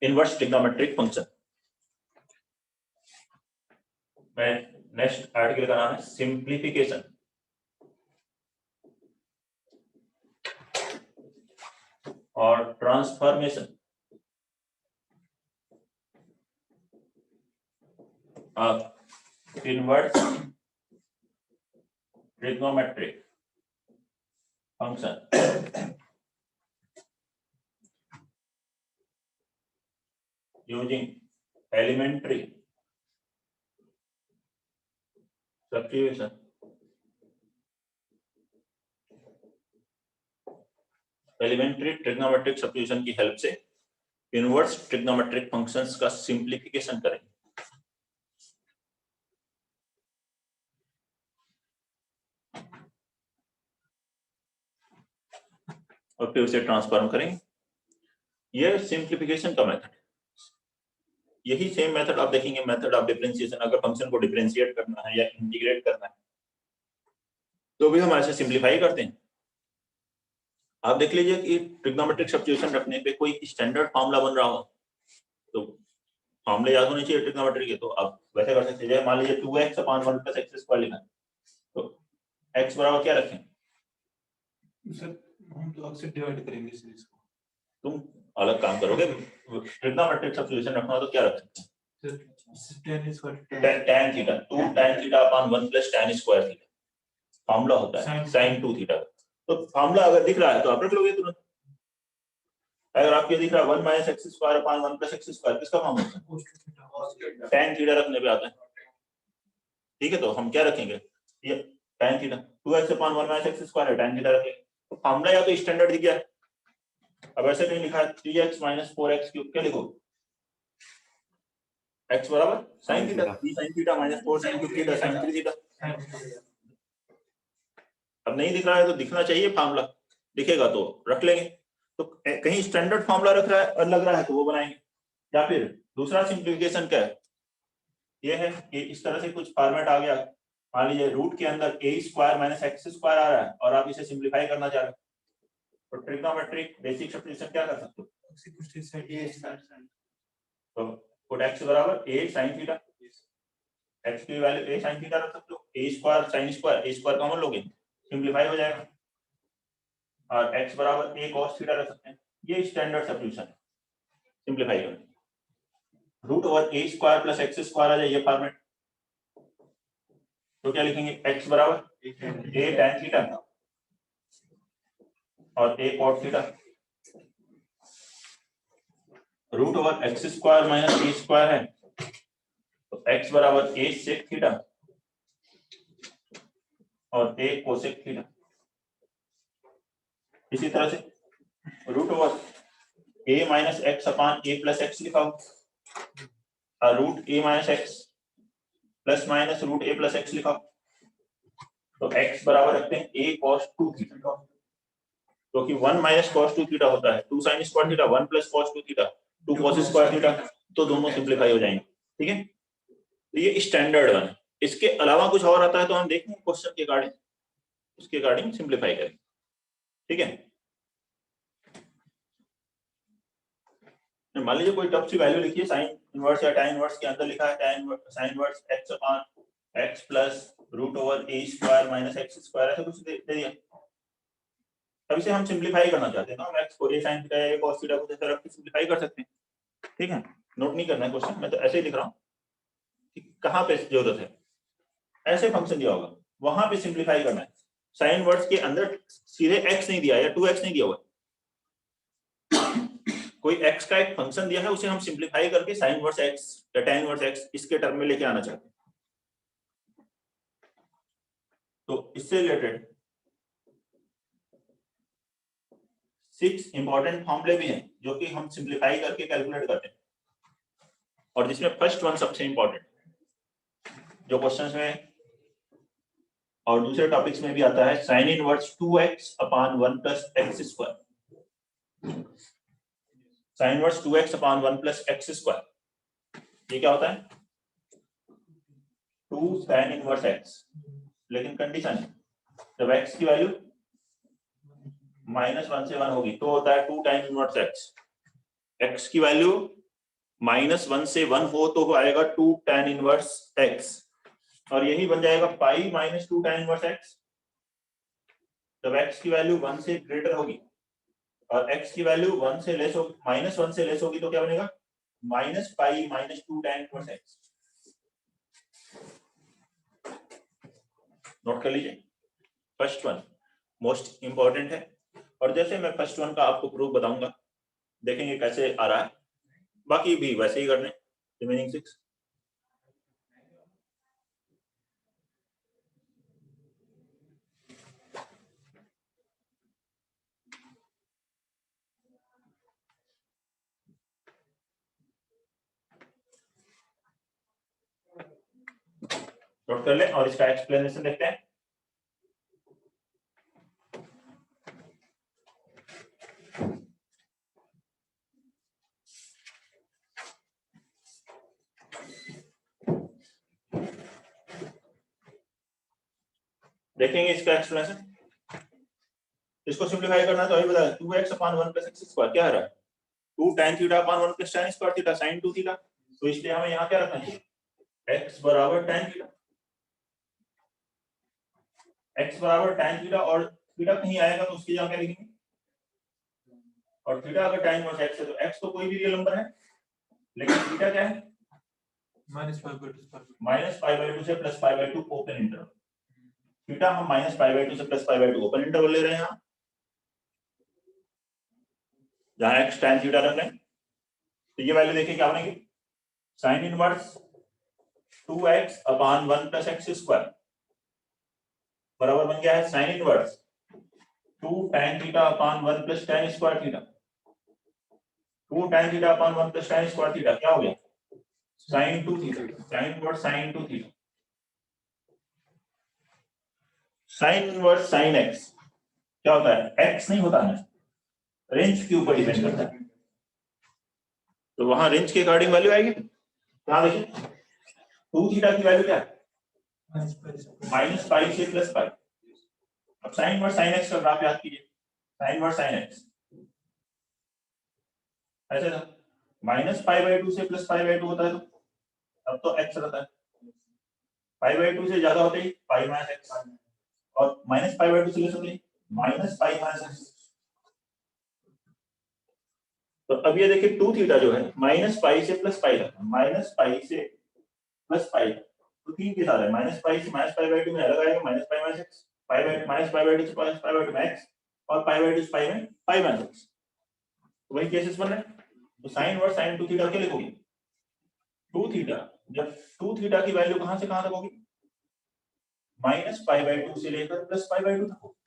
Inverse trigonometric function. मैं next article का नाम है सिंप्लीफिकेशन। और transformation of inverse trigonometric function using elementary substitution elementary trigonometric substitution की हेल्प से इनवर्स ट्रिग्नोमेट्रिक फंक्शंस का सिंप्लीफिकेशन करेंगे। और फिर उसे ट्रांसफॉर्म करेंगे। यह सिंप्लीफिकेशन का मेथड है। यही सेम मेथड आप देखेंगे मेथड ऑफ डिफरेंशिएशन। अगर फंक्शन को डिफरेंशिएट करना है या इंटीग्रेट करना है तो भी हम ऐसे सिंप्लीफाई करते हैं। आप देख लीजिए कि ट्रिग्नोमेट्रिक सब्स्टिट्यूशन रखने पे कोई स्टैंडर्ड फार्मूला बन रहा हो तो फार्मूले याद होने चाहिए ट्रिग्नोमेट्री के, तो आप वैसे कर सकते हैं। मान लीजिए 2x upon 1 plus x square लिखा है तो x बराबर क्या रखें सर? हम तो अक्सर डिवाइड करेंगे सीरीज को। तुम अलग काम करोगे। ट्रिग्नोमेट्रिक सब्स्टिट्यूशन रखना हो तो क्या रख सकते हैं? tan theta 2 tan theta upon 1 plus tan square theta formula होता है sin 2 थीटा। तो फार्मूला अगर दिख रहा है तो आप रख लोगे तुरंत। अगर आपको दिख रहा है 1 minus x square upon 1 plus x square किसका फार्मूला है? tan थीटा रखने पे आता है। ठीक है, तो हम क्या रखेंगे? ये tan theta 2x upon 1 minus x square है, tan थीटा रखेंगे। तो फार्मूला या तो स्टैंडर्ड दिख गया। अब ऐसे कहीं लिखा है 3x माइनस 4x क्यूब, क्या लिखो? x बराबर sin theta, 3 sin theta minus 4 sin cube theta sin 3 theta. अब नहीं दिख रहा है तो दिखना चाहिए फार्मूला, दिखेगा तो रख लेंगे। तो कहीं स्टैंडर्ड फार्मूला रख रहा है और लग रहा है तो वो बनाएंगे। या फिर दूसरा सिंप्लीफिकेशन क्या है? ये है कि इस तरह से कुछ फॉर्मेट आ गया। मान लीजिए रूट के अंदर a square minus x square आ रहा है और आप इसे सिंप्लीफाई करना चाह रहे हैं तो ट्रिग्नोमेट्रिक बेसिक सब्स्टिट्यूशन क्या कर सकते हो? तो पुट x बराबर a sin थीटा, x की वैल्यू a sin थीटा रख सकते हो। a square sin square, a square common लोगे सिंप्लीफाई हो जाएगा और x बराबर a cos थीटा रख सकते हैं। ये स्टैंडर्ड सब्स्टिट्यूशन है सिंप्लीफाई करने। Root over a square plus x square आ जाए ये फॉर्मेट तो क्या लिखेंगे? x बराबर a tan थीटा और a cos theta root over x square minus a square है तो x बराबर a sec थीटा और a cosec थीटा। इसी तरह से root over a minus x upon a plus x लिखा हो और root a minus x plus minus root a plus x लिखा हो तो x बराबर रखते हैं a cos 2 थीटा क्योंकि 1 माइनस cos 2 थीटा होता है 2 sin square theta 1 plus cos 2 theta 2 cos square theta, तो दोनों सिंप्लीफाई हो जाएंगे। ठीक है, तो ये स्टैंडर्ड वन है। इसके अलावा कुछ और आता है तो हम देखेंगे क्वेश्चन के अकॉर्डिंग, उसके अकॉर्डिंग सिंप्लीफाई करेंगे। ठीक है, मान लीजिए कोई टफ सी वैल्यू लिखिए साइन इनवर्स या tan इनवर्स के अंदर लिखा है tan sin inverse x upon x plus root over a square minus x square ऐसा कुछ दे दिया। अब इसे हम सिंप्लीफाई करना चाहते हैं तो हम x को a sin थीटा या cos थीटा को ऐसे रख के सिंप्लीफाई कर सकते हैं। ठीक है, नोट नहीं करना है क्वेश्चन, मैं तो ऐसे ही लिख रहा हूँ कि कहाँ पे जरूरत है। ऐसे फंक्शन दिया होगा वहां पे सिंप्लीफाई करना है। साइन इनवर्स के अंदर सीधे x नहीं दिया या 2x नहीं दिया हुआ, कोई x का एक फंक्शन दिया है उसे हम सिंप्लीफाई करके sin इनवर्स x या tan इनवर्स x इसके टर्म में लेके आना चाहते हैं। तो इससे रिलेटेड 6 इंपॉर्टेंट फॉर्मूले भी हैं जो कि हम सिंप्लीफाई करके कैलकुलेट करते हैं और जिसमें फर्स्ट वन सबसे इंपॉर्टेंट जो क्वेश्चंस में और दूसरे टॉपिक्स में भी आता है sin inverse 2x upon 1 plus x square. sin inverse 2x upon 1 plus x square ये क्या होता है? 2 tan इनवर्स x, लेकिन कंडीशन जब x की वैल्यू -1 से 1 होगी तो होता है 2 tan इनवर्स x, x की वैल्यू -1 से 1 हो तो आएगा 2 tan इनवर्स x, और यही बन जाएगा pi minus 2 tan inverse x। जब x की वैल्यू 1 से ग्रेटर होगी और x की वैल्यू 1 से लेस होगी, -1 से लेस होगी, तो क्या बनेगा? Minus pi minus 2 tan inverse x। Note कर लीजिए, फर्स्ट वन मोस्ट इंपॉर्टेंट है, और जैसे मैं फर्स्ट वन का आपको प्रूफ बताऊंगा, देखेंगे कैसे आ रहा है, बाकी भी वैसे ही करने रिमेनिंग 6। नोट कर ले और इसका एक्सप्लेनेशन देखते हैं। देखेंगे इसका एक्सप्लेनेशन। इसको सिंप्लीफाई करना तो अभी बताया, 2x upon 1 plus x square क्या आ रहा है? 2 tan theta upon 1 plus tan square theta sin 2 theta. तो इसलिए हमें यहाँ क्या रखना चाहिए? x बराबर tan थीटा, x बराबर tan थीटा, और थीटा कहीं आएगा तो उसकी जगह क्या लिखेंगे? और थीटा अगर tan इनवर्स x है तो x तो कोई भी रियल नंबर है, लेकिन थीटा क्या है? -π/2 से +π/2 ओपन इंटरवल। थीटा हम -π/2 से +π/2 ओपन इंटरवल ले रहे हैं यहाँ, जहां x tan थीटा रख रहे हैं। तो ये वैल्यू देखिए क्या बनेगी? sin inverse 2x upon 1 plus x square बराबर बन गया है sin inverse 2 tan theta upon 1 plus tan square theta. 2 tan theta upon 1 plus tan square theta क्या हो गया? sin 2 theta, sin inverse sin 2 theta. sin inverse sin x क्या होता है? x नहीं होता है, रेंज के ऊपर डिपेंड करता है, तो वहां रेंज के अकॉर्डिंग वैल्यू आएगी। यहां देखिए 2 थीटा की वैल्यू क्या है? -π से +π। अब sin इनवर्स sin x का ग्राफ याद कीजिए, sin इनवर्स sin x ऐसे था, -π/2 से +π/2 होता है, तो अब तो x रहता है, π/2 से ज्यादा होते ही पाई माइनस x, और -π/2 से लेस होते ही -π माइनस x। तो अब ये देखिए 2 थीटा जो है -π से +π तक, -π से +π, तो 3 के साथ है, -π से -π/2 में अलग आएगा -π माइनस x, -π/2 से +π/2 में x, और π/2 से π में π माइनस x। तो वही केसेस बन रहे हैं। तो sin इनवर्स sin 2 थीटा क्या लिखोगे? 2 थीटा, जब 2 थीटा की वैल्यू कहां से कहां तक होगी? -π/2 से लेकर +π/2 तक होगी,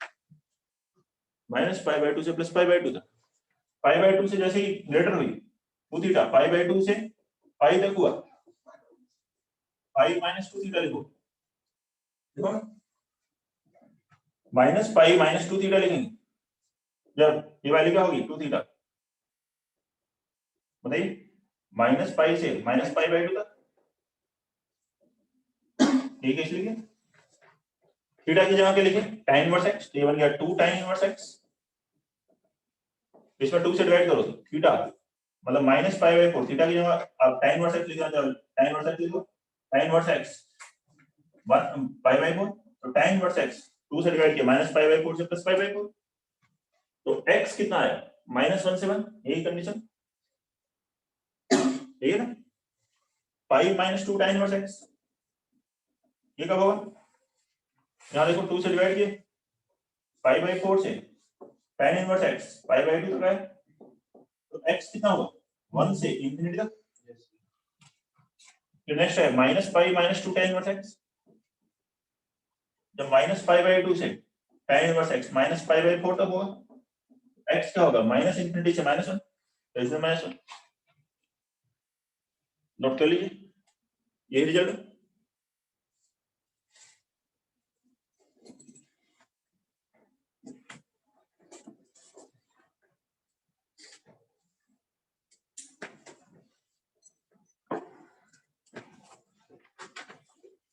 -π/2 से +π/2 तक। π/2 से जैसे ही ग्रेटर हुई 2 थीटा, π/2 से π तक हुआ, π माइनस 2 थीटा लिखो, देखो -π माइनस 2 थीटा लिखेंगे जब ये वैल्यू क्या होगी? 2 थीटा। बताइए, -π से -π/2 तक, ठीक है, इसलिए थीटा की जगह क्या लिखे? tan इनवर्स x, तो ये बन गया 2 tan इनवर्स x। इसमें 2 से डिवाइड करो तो थीटा मतलब -π/4, थीटा की जगह आप tan इनवर्स x लिखना चाहो, tan इनवर्स x लिखो, tan इनवर्स x 1π/4, तो tan इनवर्स x 2 से डिवाइड किया, -π/4 से +π/4, तो x कितना आया? -1 से 1, यही कंडीशन, ठीक है ना? Pi minus 2 tan inverse x, ये कब होगा? यहाँ देखो 2 से डिवाइड किए, π/4 से tan इनवर्स x π/2 तक आया, तो x कितना होगा? 1 से इंफिनिटी तक। फिर नेक्स्ट है -π माइनस 2 tan इनवर्स x, जब -π/2 से tan इनवर्स x -π/4 तक होगा, x क्या होगा? माइनस इंफिनिटी से -1, तो इसमें -1। नोट कर लीजिए, यही रिजल्ट है।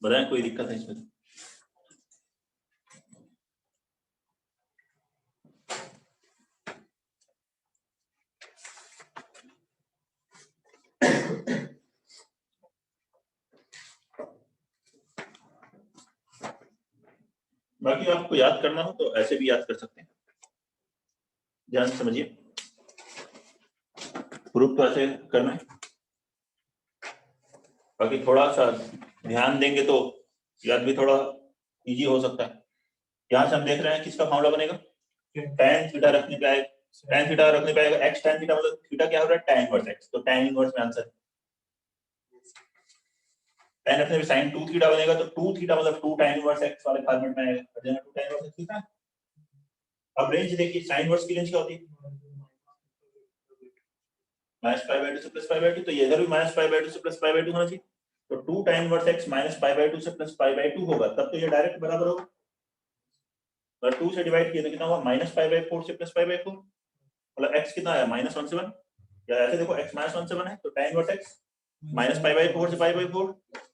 बताएं कोई दिक्कत है इसमें? बाकी आपको याद करना हो तो ऐसे भी याद कर सकते हैं, ध्यान से समझिए। प्रूफ तो ऐसे करना है, बाकी थोड़ा सा ध्यान देंगे तो याद भी थोड़ा इजी हो सकता है। यहाँ से हम देख रहे हैं किसका फॉर्मूला बनेगा, tan थीटा रखने पे आएगा, tan थीटा रखने पे आएगा x tan थीटा, मतलब थीटा क्या हो रहा है, tan इनवर्स x, तो tan इनवर्स में आंसर tan रखने पे sin 2 थीटा बनेगा, तो 2 थीटा मतलब 2 tan इनवर्स x वाले फॉर्मेट में आएगा, 2 tan इनवर्स x थीटा। अब रेंज देखिए, sin इनवर्स की रेंज क्या होती है, -π/2 से +π/2, तो ये इधर भी -π/2 से +π/2 होना चाहिए, तो 2 tan इनवर्स x -π/2 से +π/2 होगा, तब तो ये डायरेक्ट बराबर होगा। और 2 से डिवाइड किया तो कितना हुआ, -π/4 से +π/4, मतलब x कितना आया, -1 से 1, या ऐसे देखो x -1 से 1 है, तो tan इनवर्स x -π/4 से π/4,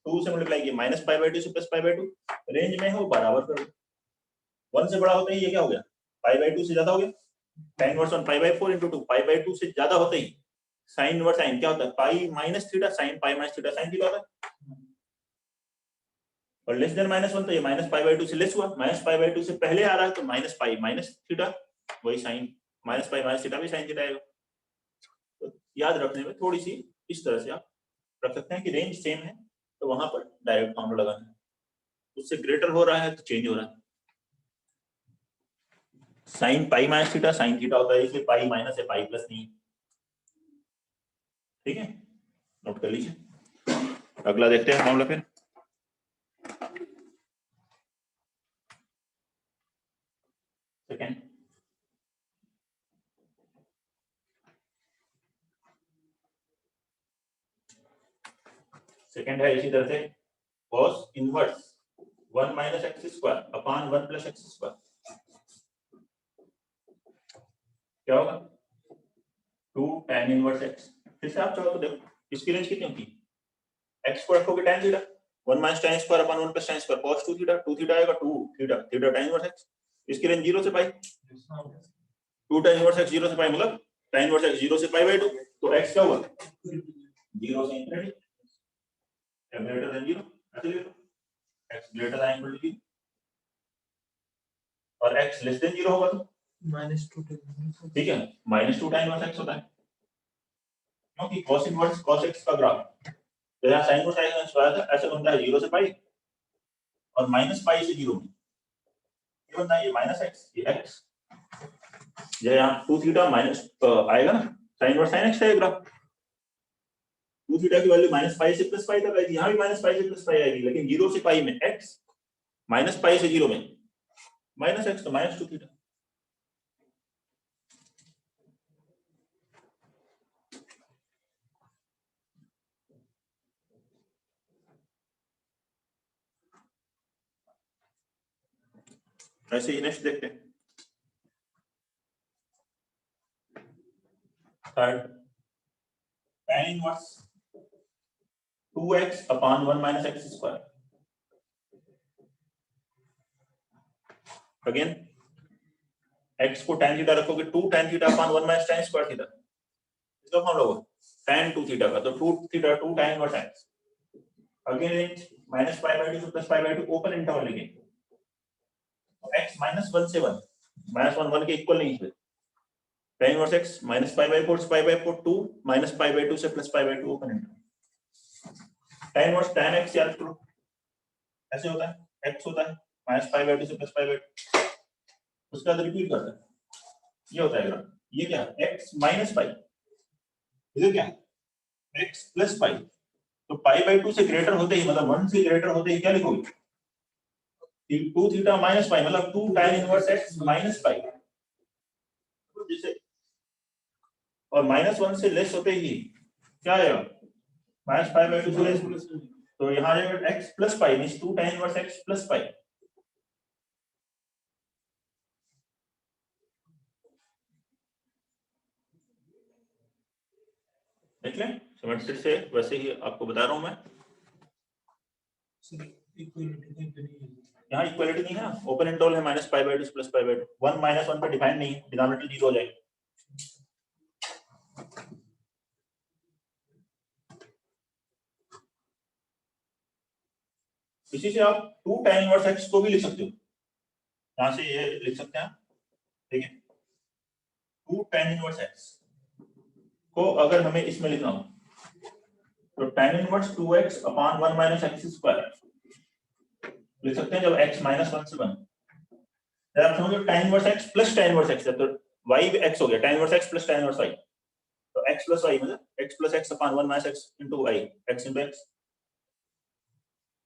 2 से मल्टीप्लाई किया -π/2 से +π/2, रेंज में है वो बराबर कर दो। 1 से बड़ा होता ही ये क्या हो गया, π/2 से ज्यादा हो गया, tan इनवर्स 1 π/4 × 2, π/2 से ज्यादा होते ही sin इनवर्स sin क्या होता है, pi minus theta, sin pi minus theta sin theta होता है, और लेस देन -1 तो ये -π/2 से लेस हुआ, -π/2 से पहले आ रहा है तो -π माइनस थीटा, वही sin -π माइनस थीटा भी sin थीटा आएगा। तो याद रखने में थोड़ी सी इस तरह से आप रख सकते हैं कि रेंज सेम है तो वहां पर डायरेक्ट फॉर्मूला लगाना है, उससे ग्रेटर हो रहा है तो चेंज हो रहा है। sin pi minus theta sin theta होता है, इसलिए पाई माइनस है, पाई प्लस नहीं है, ठीक है, नोट कर लीजिए। अगला देखते हैं मामला फिर। सेकेंड, सेकेंड है इसी तरह से, cos इनवर्स 1 - x² अपान 1 + x², क्या होगा, 2 tan इनवर्स x। फिर से आप चाहो तो देखो इसकी रेंज कितनी होती है, x को रखोगे tan थीटा, 1 - tan² अपान 1 + tan² cos 2 थीटा, 2 थीटा आएगा, 2 theta, theta tan inverse x, इसकी रेंज 0 से पाई, 2 tan इनवर्स x 0 से पाई मतलब tan इनवर्स x 0 से π/2, तो x क्या हुआ, 0 से इंफिनिटी, ग्रेटर देन 0, ऐसे लिखो x greater than equal to 0, और x लेस देन 0 होगा तो -2, ठीक है, -2 tan इनवर्स x होता है, क्योंकि cos इनवर्स cos x का ग्राफ तो यहाँ sin इनवर्स x आया था, ऐसे बनता है 0 से पाई और -π से 0 में, ये बनता है ये -x, ये x, जो यहाँ 2 थीटा माइनस आएगा ना, sin इनवर्स sin x का ग्राफ, 2 थीटा की वैल्यू -π से +π तक आएगी, यहाँ भी -π से +π आएगी, लेकिन 0 से पाई में x, -π से 0 में -x, तो -2 थीटा। ऐसे ही नेक्स्ट देखते हैं, third, tan inverse 2x upon 1 - x², again x को tan थीटा रखोगे, 2 tan theta upon 1 - tan² theta, इसका फॉर्मूला होगा tan 2 थीटा का, तो 2 theta 2 tan inverse x, again range -π/2 से +π/2, ओपन इंटरवल लेंगे, तो x -1 से 1, -1 1 के इक्वल नहीं है, tan इनवर्स x -π/4 से π/4, 2 -π/2 से +π/2, open interval, tan inverse tan x याद करो, ऐसे होता है, x होता है -π/2 से +π/2, उसका बाद रिपीट करता है, ये होता है ग्राफ, ये क्या है, x - π, इधर क्या है x + π, तो π/2 से ग्रेटर होते ही, मतलब 1 से ग्रेटर होते ही क्या लिखोगे, 2 थीटा - π, मतलब 2 tan इनवर्स x - π, जैसे, और -1 से लेस होते ही क्या आएगा, -π/2 से लेस, तो यहाँ आएगा x + π, means 2 tan inverse x + π, देख लें सिमेट्रिक से, वैसे ही आपको बता रहा हूं मैं, यहाँ इक्वालिटी नहीं है ना, ओपन इंटरवल है, -π/2 से +π/2, 1 - 1 पे डिफाइन नहीं है, डिनोमिनेटर 0 हो जाएगा, इसी से आप 2 tan इनवर्स x को भी लिख सकते हो, यहां से ये लिख सकते हैं, ठीक है। 2 tan इनवर्स x को अगर हमें इसमें लिखना हो तो tan inverse 2x upon 1 minus x square लिख सकते हैं, जब x माइनस 1 से 1। जब आप समझो tan inverse x plus tan inverse x है तो y भी x हो गया, tan inverse x plus tan inverse y, तो x प्लस y मतलब x plus x upon 1 minus x into y, x into x।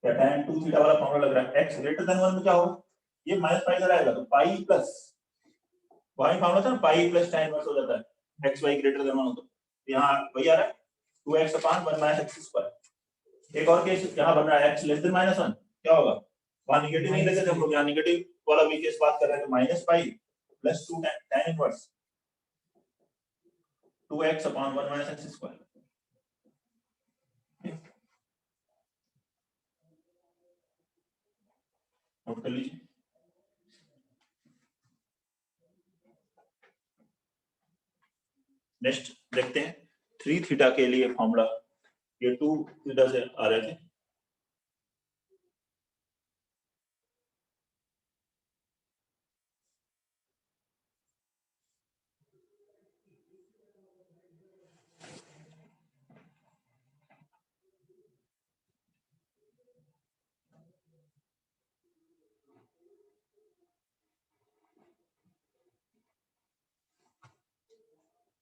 क्या tan 2 थीटा वाला formula लग रहा है, x ग्रेटर देन 1 में क्या होगा, ये माइनस पाई इधर आएगा तो पाई प्लस वही फॉर्मूला था ना, पाई प्लस tan इनवर्स हो जाता है x y ग्रेटर देन 1 हो तो यहां वही आ रहा है 2x upon 1 minus x square. एक और केस यहां बन रहा है x लेस देन माइनस 1, क्या होगा, वहां नेगेटिव नहीं लेते थे हम लोग, यहां नेगेटिव वाला भी केस बात कर रहे हैं तो minus pi plus 2 tan inverse 2x upon 1 minus x square. Note कर लीजिए। नेक्स्ट देखते हैं 3 थीटा के लिए फॉर्मूला, ये 2 थीटा से आ रहे थे।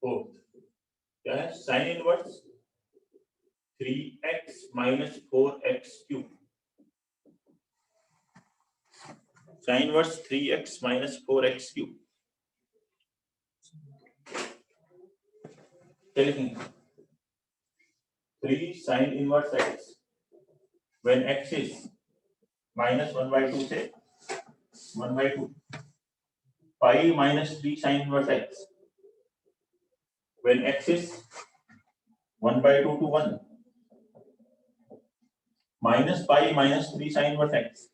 तो क्या है, sine inverse 3x minus 4x cube, sine inverse 3x minus 4x cube क्या लिखेंगे, 3 sin inverse x when x is minus 1/2 से 1/2, pi minus 3 sin inverse x when x is 1/2 to 1 minus pi minus 3 sin inverse x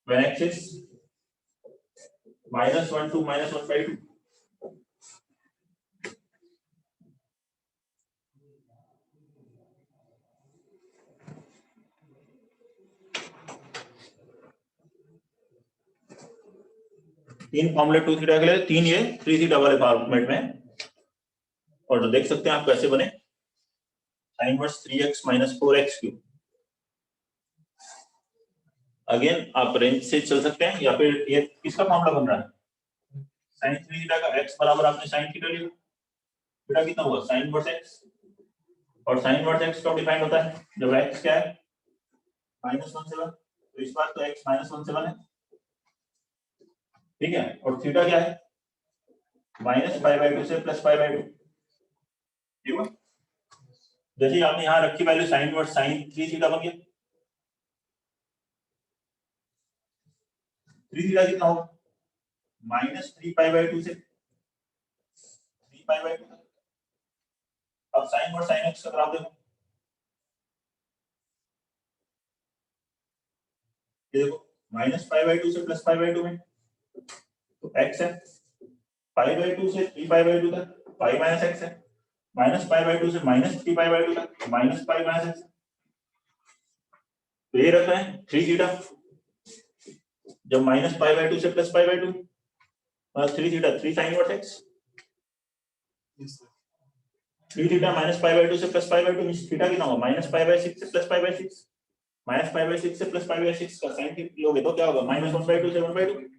when x is minus 1 to minus 1/2। तीन फॉर्मूले 2 theta के लिए, तीन ये 3 theta वाले फॉर्मेट में, और तो देख सकते हैं आप कैसे बने, sin inverse 3x minus 4x cube. Again आप रेंज से चल सकते हैं या फिर ये किसका फॉर्मूला बन रहा है, sin 3 थीटा का x बराबर आपने sin थीटा लिया, थीटा कितना हुआ sin इनवर्स x, और sin इनवर्स x कब डिफाइन होता है, जब x क्या है -1 से 1, तो इस बार तो x -1 से 1 है, ठीक है, और थीटा क्या है -π/2 से +π/2, ठीक है। जैसे ही आपने यहां रखी value sin inverse sin 3 theta बन गया, 3 थीटा कितना होगा -3π/2 से 3π/2 तक। अब sin इनवर्स sin x का ग्राफ देखो, ये देखो -π/2 से +π/2 में तो x है, π/2 से 3π/2 तक पाई माइनस x है, -π/2 से -3π/2 तक -π - x, तो ये रख रहे हैं 3 थीटा, जब -π/2 से +π/2 3 theta 3 sin inverse x, 3 theta -π/2 से +π/2 मींस थीटा कितना होगा -π/6 से +π/6, -π/6 से +π/6 का sin थीटा लोगे तो क्या होगा -1/2 से 1/2,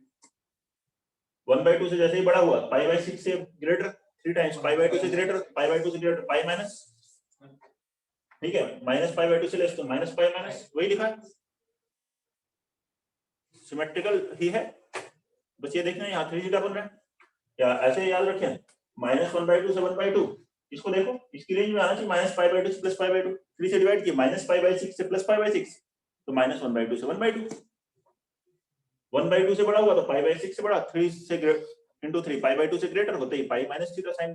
1/2 से जैसे ही बड़ा हुआ π/6 से ग्रेटर 3 टाइम्स π/2 से ग्रेटर π/2 से ग्रेटर पाई माइनस, ठीक है, -π/2 से लेस तो -π- वही लिखा है, सिमेट्रिकल ही है, बस ये देखना यहाँ 3 थीटा बन रहा है, या ऐसे याद रखें -1/2 से 1/2, इसको देखो इसकी रेंज में आना चाहिए -π/2 से +π/2, 3 से डिवाइड किया -π/6 से +π/6 तो -1/2 से 1/2, 1/2 से बड़ा हुआ तो π/6 से बड़ा, 3 से इंटू 3 π/2 से ग्रेटर होते ही पाई माइनस थीटा साइन,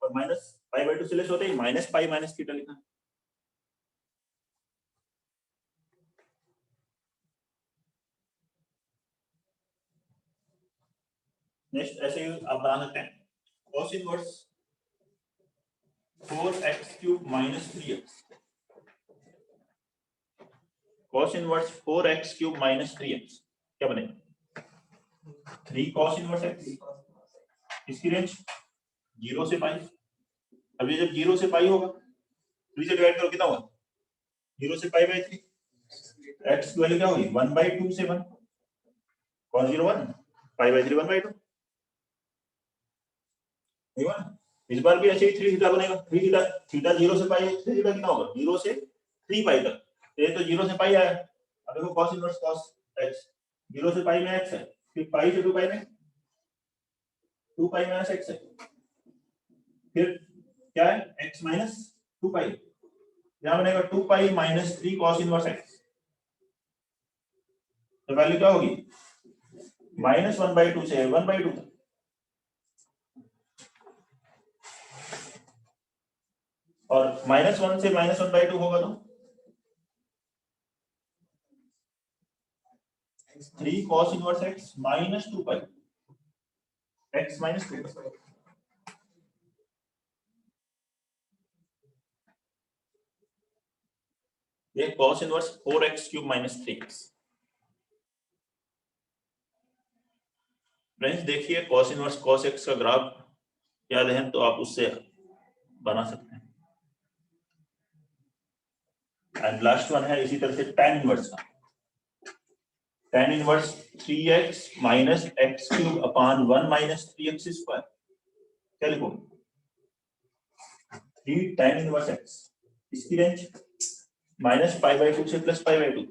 और -π/2 से लेस होते ही -π - थीटा लिखा। नेक्स्ट ऐसे ही आप बना सकते हैं cos inverse 4x³ - 3x, cos inverse 4x cube minus 3x क्या बनेगा? 3 cos इनवर्स x, इसकी रेंज 0 से पाई। अब ये जब 0 से पाई होगा 3 से डिवाइड करो कितना होगा? 0 से पाई बाई 3, x की वैल्यू क्या होगी? 1/2 से 1, cos 0 1, पाई बाई 3 1/2, ठीक है ना? इस बार भी ऐसे ही 3 थीटा बनेगा। 3 थीटा, थीटा 0 से पाई, 3 थीटा कितना होगा? 0 से 3 पाई तक। ये तो 0 से पाई आया। अब देखो cos इनवर्स cos x 0 से पाई में x है, फिर पाई से 2 पाई में 2 पाई माइनस x है, फिर क्या है? x माइनस 2 पाई, यहां बनेगा 2 pi minus 3 cos inverse x। तो वैल्यू क्या होगी? माइनस 1/2 से 1/2 तक। और -1 से -1/2 होगा तो 3 cos इनवर्स x माइनस 2 पाई x माइनस 2 पाई। ये cos inverse 4x cube minus 3x। Friends देखिए cos इनवर्स cos x का ग्राफ याद है तो आप उससे बना सकते हैं। एंड लास्ट वन है इसी तरह से tan इनवर्स का। tan inverse 3x minus x cube upon 1 minus 3x square क्या लिखो? 3 tan इनवर्स x, इसकी रेंज माइनस पाई बाई 2 से प्लस पाई बाई 2,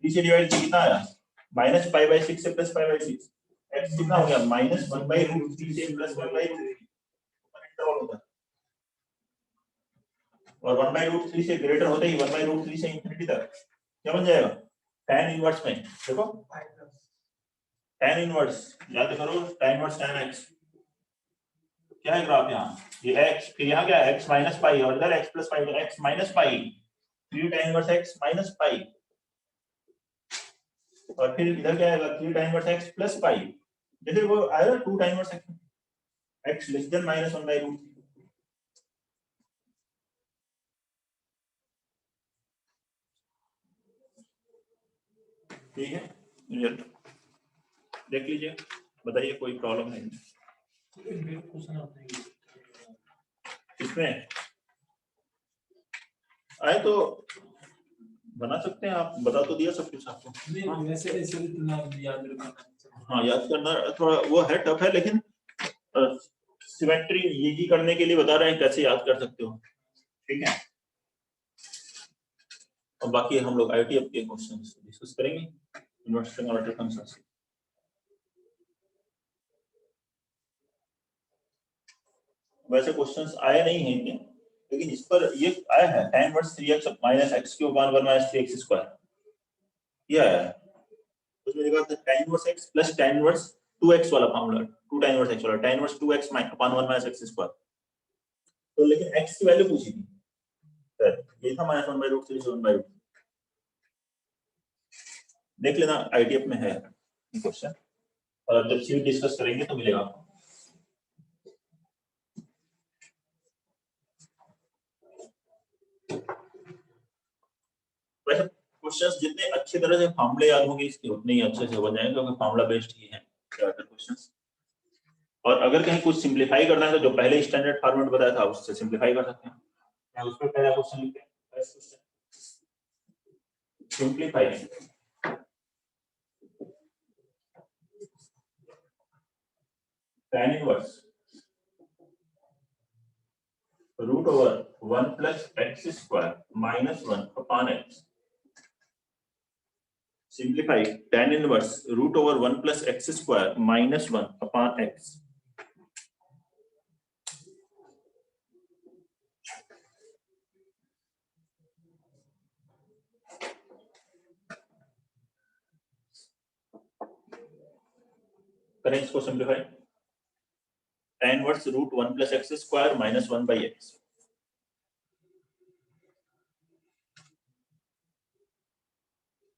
3 से डिवाइड कितना आया? माइनस पाई बाई 6 से प्लस पाई बाई 6, x कितना हो गया? माइनस 1/√3 से प्लस 1/√3 इंटरवल होता है, और 1/√3 से ग्रेटर होते ही 1/√3 से इंफिनिटी तक क्या बन जाएगा? tan इनवर्स में देखो tan इनवर्स याद करो, tan इनवर्स tan x क्या है ग्राफ? यहाँ ये x, फिर यहाँ क्या है? x माइनस पाई, और इधर x plus pi, x minus pi, 3 tan inverse x minus pi, और फिर इधर क्या आएगा? 3 tan inverse x plus pi, जैसे वो आएगा 2 tan inverse x less than minus 1/√3। ठीक है, रिजल्ट देख लीजिए, बताइए कोई प्रॉब्लम नहीं इसमें आए तो बना सकते हैं आप, बता तो दिया सब कुछ आपको। नहीं वैसे ऐसे इतना याद रखना, हाँ याद करना थोड़ा वो है, टफ है, लेकिन सिमेट्री ये करने के लिए बता रहे हैं कैसे याद कर सकते हो, ठीक है। और बाकी हम लोग आईटीएफ के क्वेश्चंस डिस्कस करेंगे, इनवर्स कन्वर्टर फंक्शंस। वैसे क्वेश्चंस आए नहीं हैं इतने, लेकिन इस पर ये आया है tan inverse 3x minus x cube upon 1 minus 3x square, ये आया है। उसमें देखा था tan inverse x plus tan inverse 2x वाला फॉर्मूला, 2 tan इनवर्स x वाला, tan inverse 2x upon 1 minus x square. तो लेकिन x की वैल्यू पूछी थी सर, ये था माइनस 1/√3 से 1/√3। देख लेना आईटीएफ में है क्वेश्चन, और जब सीट डिस्कस करेंगे तो मिलेगा आपको। वैसे क्वेश्चंस जितने अच्छे तरह से फॉर्मूले याद होंगे इसके उतने ही अच्छे से हो जाएंगे, क्योंकि फॉर्मूला बेस्ड ही है ज्यादातर क्वेश्चंस। और अगर कहीं कुछ सिंपलीफाई करना है तो जो पहले स्टैंडर्ड फॉर्मेट बताया था उससे सिंपलीफाई कर सकते हैं। मैं उस पर पहला क्वेश्चन लिखते हैं, simplify tan inverse root over 1 plus x square minus 1 upon x, simplify tan inverse root over 1 plus x square minus 1 upon x। करें इसको simplify, tan inverse root 1 plus x square minus 1 by x,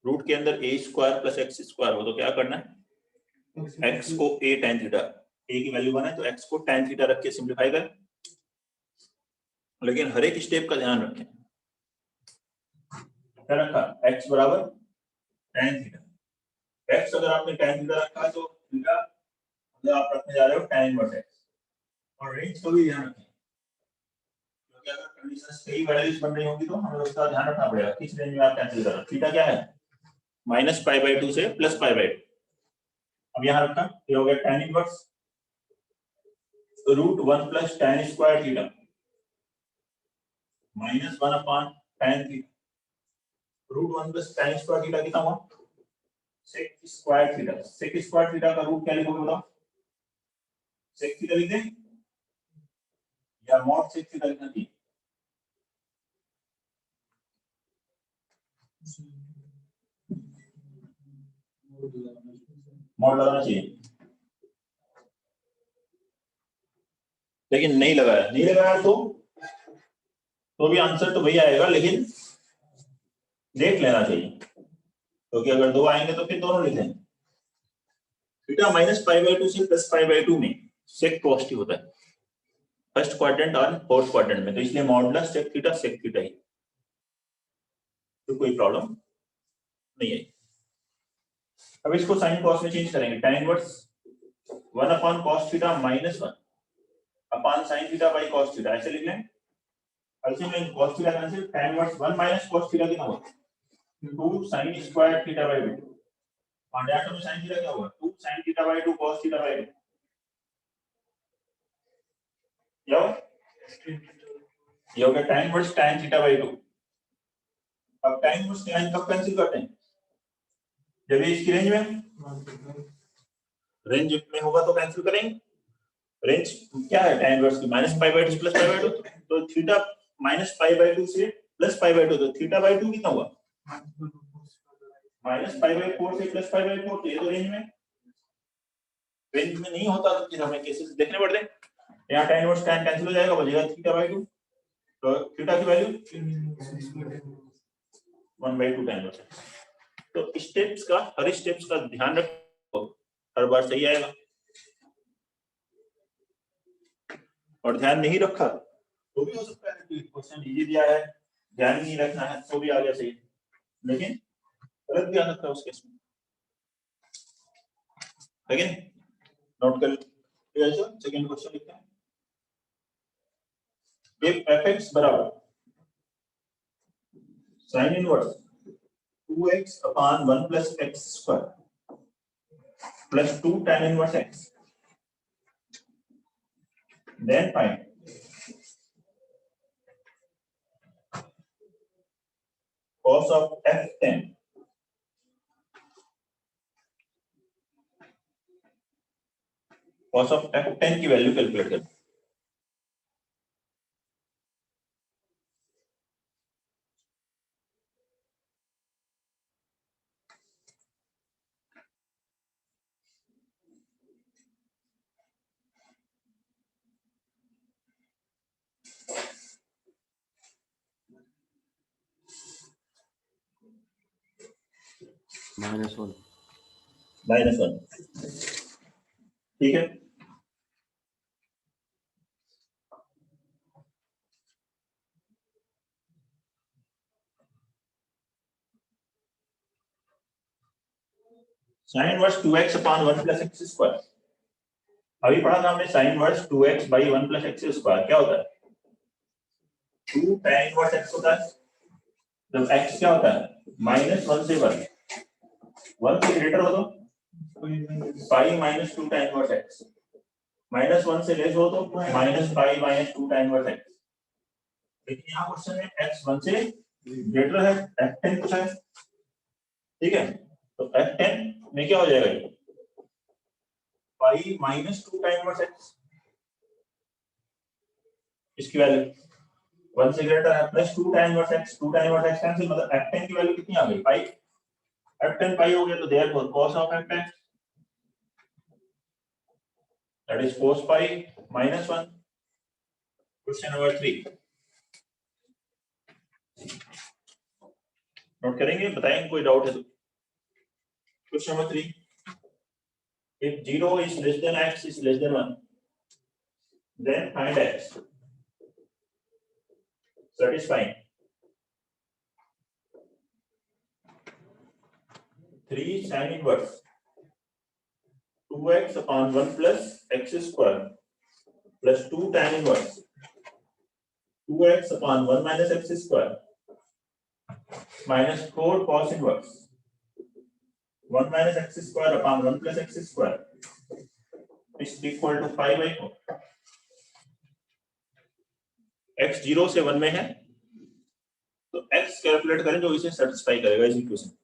root के अंदर a square plus x square हो तो क्या करना है? x को a tan थीटा, a की वैल्यू 1 है तो x को tan थीटा रख के सिंपलीफाई करें। लेकिन हर एक स्टेप का ध्यान रखें, क्या रखा, x बराबर tan थीटा। x अगर आपने tan थीटा रखा तो थीटा मतलब आप रखने जा रहे हो tan इनवर्स x। और रेंज को भी ध्यान रखें, क्योंकि अगर कंडीशंस कई वैल्यूज बन रही होंगी तो हमें उसका ध्यान रखना पड़ेगा किस रेंज में आप कैंसिल कर रहे हो। थीटा क्या है, -π/2 से +π/2। अब यहाँ रखा, ये हो गया tan inverse √1 + tan square theta -1 tan theta. √1 + tan square theta कितना हुआ, sec square theta. sec square theta का रूट क्या लिखोगे बताओ, sec थीटा लिख दें या mod sec थीटा लिखना चाहिए, mod लगाना चाहिए। लेकिन नहीं लगाया तो भी आंसर तो वही आएगा, लेकिन देख लेना चाहिए, क्योंकि अगर दो आएंगे तो फिर दोनों लिख लेंगे। थीटा -π/2 से +π/2 में सेक पॉजिटिव होता है फर्स्ट क्वाड्रेंट और फोर्थ क्वाड्रेंट में, तो इसलिए मॉडुलस सेक थीटा ही, तो कोई प्रॉब्लम नहीं है। अब इसको साइन कॉस में चेंज करेंगे, tan inverse 1/cos theta -1 upon sin theta by cos theta, ऐसे लिख लें। ऐसे में cos theta cancel, tan inverse 1 - cos theta कितना हुआ, 2 sin स्क्वायर थीटा बाय 2। और डाटा में sin थीटा क्या हुआ, 2 sin theta by 2 cos theta by 2। ये हो गया tan inverse tan theta by 2। अब tan इनवर्स tan कब कैंसिल करते हैं, जब ये इसकी रेंज में होगा तो कैंसिल करेंगे। रेंज क्या है tan इनवर्स की, -π/2 से +π/2, तो थीटा -π/2 से +π/2, तो थीटा बाय 2 कितना हुआ, -π/4 से +π/4। तो ये तो रेंज में नहीं होता तो फिर हमें केसेस देखने पड़ते हैं। यहाँ tan इनवर्स tan कैंसिल हो जाएगा, बचेगा थीटा बाय 2। तो थीटा की वैल्यू 1/2 tan इनवर्स। तो स्टेप्स का, हर स्टेप्स का ध्यान रखो, हर बार सही आएगा। और ध्यान नहीं रखा तो भी हो सकता है कि क्वेश्चन इजी दिया है, ध्यान नहीं रखना है तो भी आ गया सही, लेकिन गलत भी आ सकता है उस केस में। अगेन नोट कर लिया जाए, सेकंड क्वेश्चन लिखते हैं। इफ fx बराबर sin inverse 2x upon 1 + x square plus 2 tan inverse x, then find cos of f10 cos of f10 की वैल्यू कैलकुलेट करें। -1 ठीक है। sin inverse 2x upon 1 + x square, अभी पढ़ा था हमने sin inverse 2x by 1 + x square क्या होता है, 2 tan इनवर्स x होता है, जब x क्या होता है -1 से 1, 1 से ग्रेटर हो तो पाई -2 tan इनवर्स x, -1 से लेस हो तो -पाई -2 tan इनवर्स x। लेकिन यहाँ क्वेश्चन में x 1 से ग्रेटर है, f10 कुछ है, ठीक है, तो f10 में क्या हो जाएगा ये पाई -2 tan इनवर्स x, इसकी वैल्यू 1 से ग्रेटर है plus 2 tan inverse x, 2 tan inverse x cancel, मतलब f10 की वैल्यू कितनी आ गई पाई, f10 पाई हो गया, तो therefore cos of f10 that is cos pi -1। Question number 3 note करेंगे, बताएंगे कोई डाउट है तो। Question number 3, if 0 is less than x is less than 1, then find x satisfying sine inverse 2x upon 1 plus x square plus 2 tan inverse 2x upon 1 minus x square minus 4 cos inverse 1 minus x square upon 1 plus x square is equal to 5/4। x 0 से 1 में है तो x calculate करें जो इसे satisfy करेगा इस equation.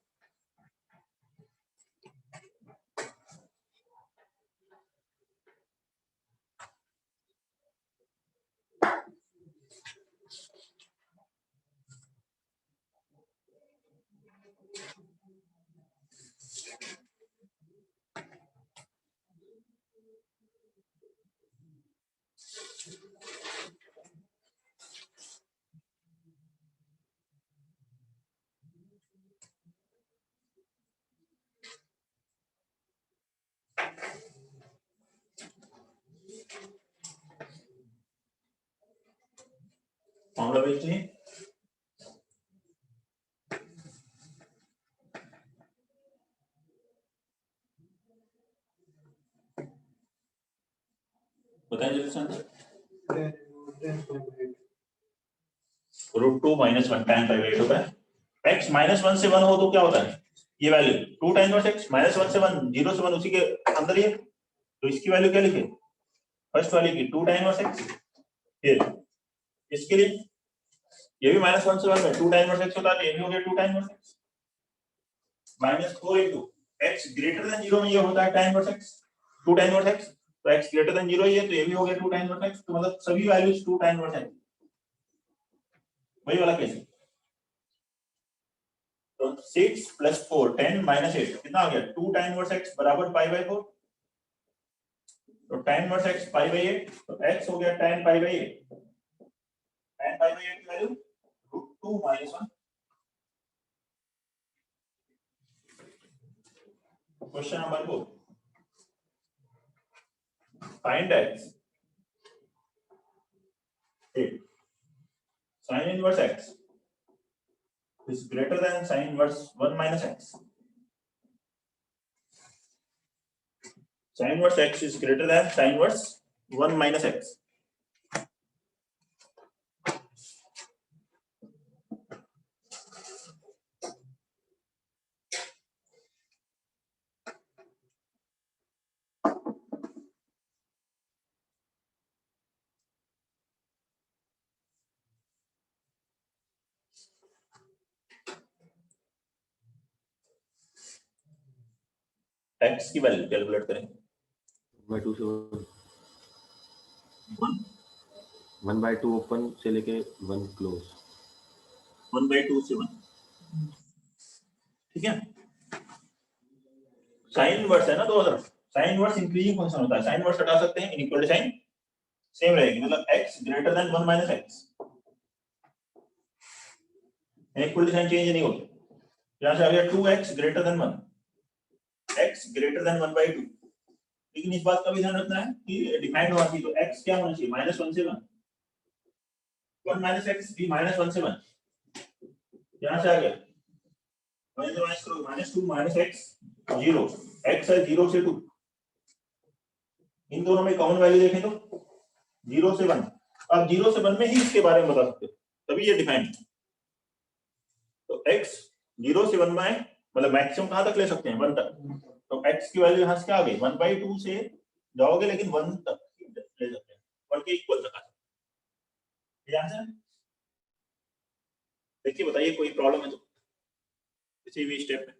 Formula भेजते हैं बताएं जल्दी से। √2 माइनस 1 tan 5/8 होता है। x -1 से 1 हो तो क्या होता है ये वैल्यू 2 tan इनवर्स x -1 से 1 0 से 1 उसी के अंदर ही है तो इसकी वैल्यू क्या लिखे फर्स्ट वाले की 2 tan इनवर्स x। फिर इसके लिए ये भी -1 से 1 में 2 tan इनवर्स x होता है ये भी हो गया 2 tan inverse x -4 into x greater then 0 में ये होता है tan inverse x 2 tan inverse x तो x ग्रेटर देन 0 ही है तो ये भी हो गया 2 tan इनवर्स x तो मतलब सभी वैल्यूज 2 tan इनवर्स x वही वाला केस। तो 6 + 4 10 - 8 कितना आ गया 2 tan इनवर्स x बराबर π/4 तो tan इनवर्स x π/8 तो x हो गया tan π/8 tan π/8 की value √2 - 1। Question number 4 find x sin inverse x is greater than sin inverse 1 minus x sin inverse x is greater than sin inverse 1 minus x x की value calculate करें 1/2 से 1/2 open से लेके 1 close 1/2 से 1 ठीक है। Sine inverse है ना दो तरफ साइन इनवर्स इंक्रीजिंग फंक्शन होता है साइन इनवर्स हटा सकते हैं इनइक्वालिटी साइन सेम रहेगी मतलब x greater than 1 minus x inequality sign change नहीं होती यहां से आ गया 2x greater than 1 x greater than 1/2 लेकिन इस बात का भी ध्यान रखना है कि डिफाइंड होना चाहिए तो x क्या होना चाहिए -1 से 1 1 माइनस x भी -1 से 1 यहां से आ गया माइनस करो -2 माइनस x 0 x है 0 से 2 इन दोनों में कॉमन वैल्यू देखें तो 0 से 1 आप 0 से 1 में ही इसके बारे में बता सकते हो तभी ये डिफाइंड तो x 0 से 1 में मतलब मैक्सिमम कहां तक ले सकते हैं 1 तक तो x की वैल्यू यहां से क्या आ गई 1/2 से जाओगे लेकिन 1 तक ले सकते हैं 1 के इक्वल तक आ सकते हैं आंसर। देखिए बताइए कोई प्रॉब्लम है तो किसी भी स्टेप में